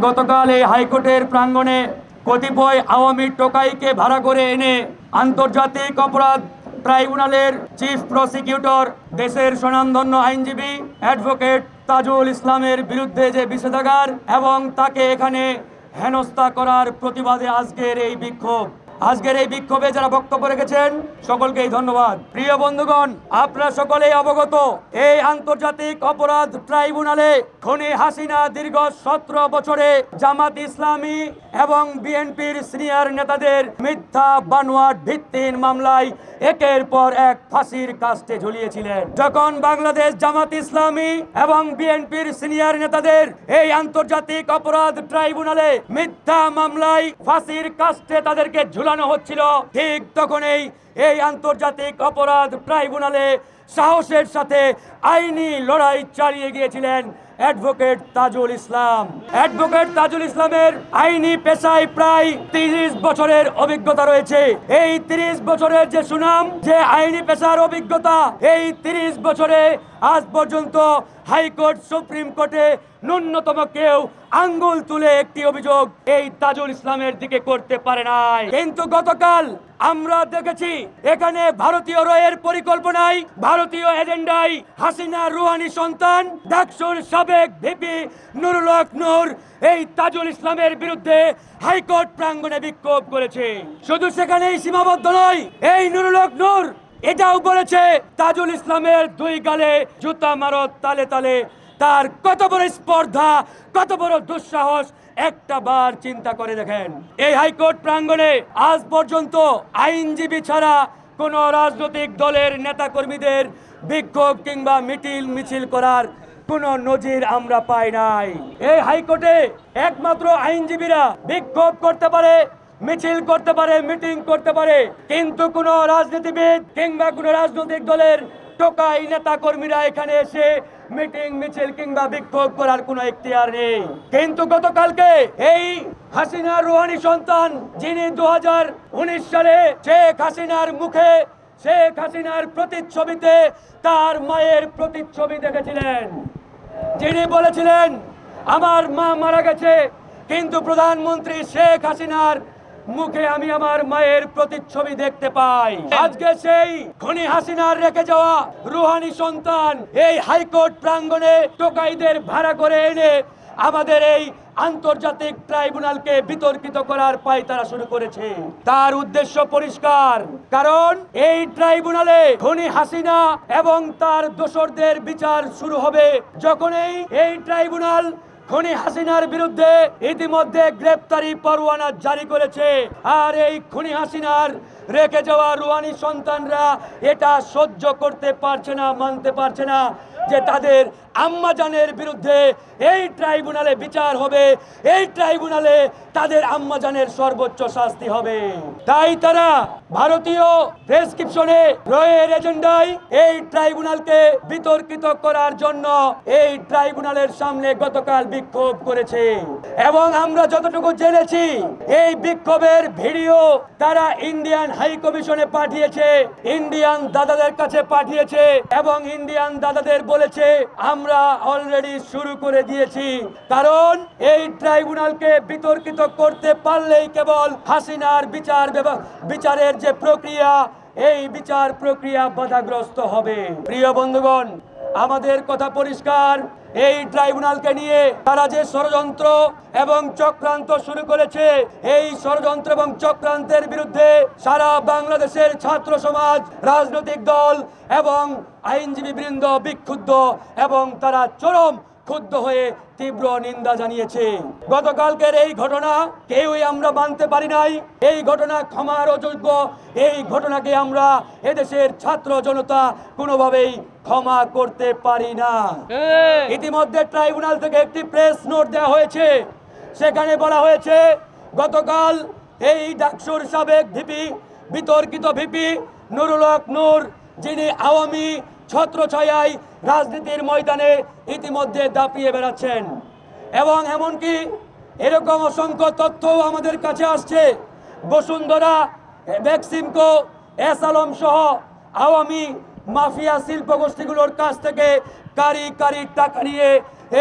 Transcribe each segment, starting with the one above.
গতকাল এই হাইকোর্টের প্রাঙ্গণে কতিপয় আওয়ামী টোকাইকে ভাড়া করে এনে আন্তর্জাতিক অপরাধ ট্রাইব্যুনালের চিফ প্রসিকিউটর দেশের স্বনামধন্য আইনজীবী অ্যাডভোকেট তাজুল ইসলামের বিরুদ্ধে যে বিষেধাগার এবং তাকে এখানে হেনস্থা করার প্রতিবাদে আজকের এই বিক্ষোভে যারা বক্তব্য রেখেছেন সকলকেই ধন্যবাদ। প্রিয় বন্ধুগণ, আপনারা সকলেই অবগত, এই আন্তর্জাতিক অপরাধ ট্রাইব্যুনালে খুনি হাসিনা দীর্ঘ 17 বছরে জামাত ইসলামী এবং বিএনপির সিনিয়র নেতাদের মিথ্যা বানোয়াট ভিত্তিহীন মামলায় একের পর এক ফাঁসির কাস্টে ঝুলিয়েছিলেন। যখন বাংলাদেশ জামাত ইসলামী এবং বিএনপির সিনিয়র নেতাদের এই আন্তর্জাতিক অপরাধ ট্রাইব্যুনালে মিথ্যা মামলায় ফাঁসির কাস্টে তাদেরকে ঝুলানো হচ্ছিল, ঠিক তখনই এই আন্তর্জাতিক অপরাধ ট্রাইব্যুনালে সাহসের সাথে আইনি লড়াই চালিয়ে গিয়েছিলেন অ্যাডভোকেট তাজুল ইসলাম। অ্যাডভোকেট তাজুল ইসলামের আইনি পেশায় প্রায় 30 বছরের অভিজ্ঞতা রয়েছে। এই 30 বছরের যে সুনাম, যে আইনি পেশার অভিজ্ঞতা, এই 30 বছরে আজ পর্যন্ত হাইকোর্ট, সুপ্রিম কোর্টে ন্যূনতম কেউ আঙ্গুল তুলে একটি অভিযোগ এই তাজুল ইসলামের দিকে করতে পারে নাই। কিন্তু গতকাল আমরা দেখেছি এখানে ভারতীয় রয়ের পরিকল্পনায়, ভারতীয় এজেন্ডায় হাসিনা রুহানি সন্তান ডাকসুর সাবেক ভিপি নুরুল হক নূর এই তাজুল ইসলামের বিরুদ্ধে হাইকোর্ট প্রাঙ্গণে বিক্ষোভ করেছে। শুধু সেখানেই সীমাবদ্ধ নয়, এই নুরুল হক নূর এটাও বলেছে তাজুল ইসলামের 2 গালে জুতা মারো তালে তালে। তার কত বড় স্পর্ধা, কত বড় দুঃসাহস, একটা বার চিন্তা করে দেখেন। এই হাইকোর্ট প্রাঙ্গণে আজ পর্যন্ত আইনজীবী ছাড়া কোন রাজনৈতিক দলের নেতা কর্মীদের বিক্ষোভ কিংবা মিছিল করার কোন নজির আমরা পাই নাই। এই হাইকোর্টে একমাত্র আইনজীবীরা বিক্ষোভ করতে পারে, মিছিল করতে পারে, মিটিং করতে পারে, কিন্তু কোন রাজনীতিবিদ কিংবা কোন রাজনৈতিক দলের টোকাই নেতা কর্মীরা এখানে এসে মিটিং, মিছিল কিংবা বিক্ষোভ করার কোনো এখতিয়ার নেই। কিন্তু গতকালকে এই হাসিনা রুহানি সন্তান, যিনি 2019 সালে শেখ হাসিনার মুখে, শেখ হাসিনার প্রতিচ্ছবিতে তার মায়ের প্রতিচ্ছবি দেখেছিলেন, যিনি বলেছিলেন আমার মা মারা গেছে, কিন্তু প্রধানমন্ত্রী শেখ হাসিনার মুখে আমি আমার মায়ের প্রতিচ্ছবি দেখতে পাই। আজকে সেই খুনি হাসিনার রেখে যাওয়া রুহানি সন্তান এই হাইকোর্ট প্রাঙ্গণে টোকাইদের ভাড়া করে এনে আমাদের এই আন্তর্জাতিক ট্রাইব্যুনালকে বিতর্কিত করার পায়তারা শুরু করেছে। তার উদ্দেশ্য পরিষ্কার, কারণ এই ট্রাইব্যুনালে খুনি হাসিনা এবং তার দোসরদের বিচার শুরু হবে যখনই এই ট্রাইব্যুনাল খুনি হাসিনার বিরুদ্ধে ইতিমধ্যে গ্রেপ্তারি পরোয়ানা জারি করেছে। আর এই খুনি হাসিনার রেখে যাওয়া রুহানি সন্তানরা এটা সহ্য করতে পারছে না, মানতে পারছে না যে তাদের আম্মাজানের বিরুদ্ধে এই ট্রাইব্যুনালে বিচার হবে, এই ট্রাইব্যুনালে তাদের আম্মাজানের সর্বোচ্চ শাস্তি হবে। তাই তারা ভারতীয় প্রেসক্রিপশনে রয়ের এজেন্ডায় এই ট্রাইব্যুনালকে বিতর্কিত করার জন্য এই ট্রাইব্যুনালের সামনে গতকাল বিক্ষোভ করেছে। এবং আমরা যতটুকু জেনেছি এই বিক্ষোভের ভিডিও তারা ইন্ডিয়ান হাই কমিশনে পাঠিয়েছে, ইন্ডিয়ান দাদাদের কাছে পাঠিয়েছে এবং ইন্ডিয়ান দাদাদের বলেছে আমরা অলরেডি শুরু করে দিয়েছি। কারণ এই ট্রাইব্যুনালকে বিতর্কিত করতে পারলেই কেবল হাসিনার বিচারের যে প্রক্রিয়া, এই বিচার প্রক্রিয়া বাধাগ্রস্ত হবে। প্রিয় বন্ধুগণ, আমাদের কথা পরিষ্কার, এই ট্রাইব্যুনালকে নিয়ে তারা যে ষড়যন্ত্র এবং চক্রান্ত শুরু করেছে, এই ষড়যন্ত্র এবং চক্রান্তের বিরুদ্ধে সারা বাংলাদেশের ছাত্র সমাজ, রাজনৈতিক দল এবং আইনজীবী বৃন্দ বিক্ষুব্ধ এবং তারা চরম ক্ষুব্ধ হয়ে তীব্র নিন্দা জানিয়েছে। গতকালকের এই ঘটনা কেউই আমরা মানতে পারি নাই। এই ঘটনা ক্ষমার অযোগ্য। এই ঘটনাকে আমরা এদেশের ছাত্র জনতা কোনোভাবেই ক্ষমা করতে পারি না। ইতিমধ্যে ট্রাইব্যুনাল থেকে একটি প্রেস নোট দেওয়া হয়েছে, সেখানে বলা হয়েছে গতকাল এই ডাকসুর সাবেক ভিপি, বিতর্কিত ভিপি নুরুল হক নূর, যিনি আওয়ামী ছত্রছায়ায় রাজনীতির ময়দানে ইতিমধ্যে দাপিয়ে বেড়াচ্ছেন, এবং এমনকি এরকম অসংখ্য তথ্যও আমাদের কাছে আসছে বসুন্ধরা, বেক্সিমকো, এস আলম সহ আওয়ামী মাফিয়া শিল্প গোষ্ঠীগুলোর কাছ থেকে কারি কারি টাকা নিয়ে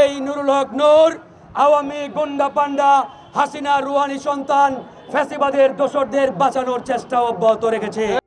এই নুরুল হক নূর আওয়ামী গুন্ডা পান্ডা হাসিনা রুহানি সন্তান ফ্যাসিবাদের দোসরদের বাঁচানোর চেষ্টা অব্যাহত রেখেছে।